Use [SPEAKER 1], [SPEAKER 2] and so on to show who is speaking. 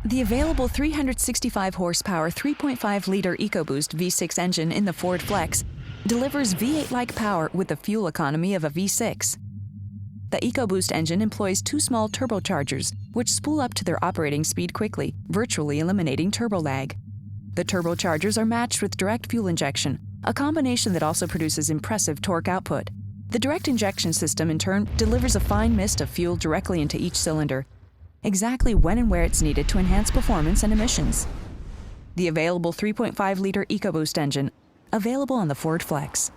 [SPEAKER 1] The available 365 horsepower 3.5-liter Ecoboost V6 engine in the Ford Flex delivers V8-like power with the fuel economy of a V6. The Ecoboost engine employs two small turbochargers, which spool up to their operating speed quickly, virtually eliminating turbo lag. The turbochargers are matched with direct fuel injection, a combination that also produces impressive torque output. The direct injection system, in turn, delivers a fine mist of fuel directly into each cylinder, exactly when and where it's needed to enhance performance and emissions. The available 3.5-liter Ecoboost engine, available on the Ford Flex.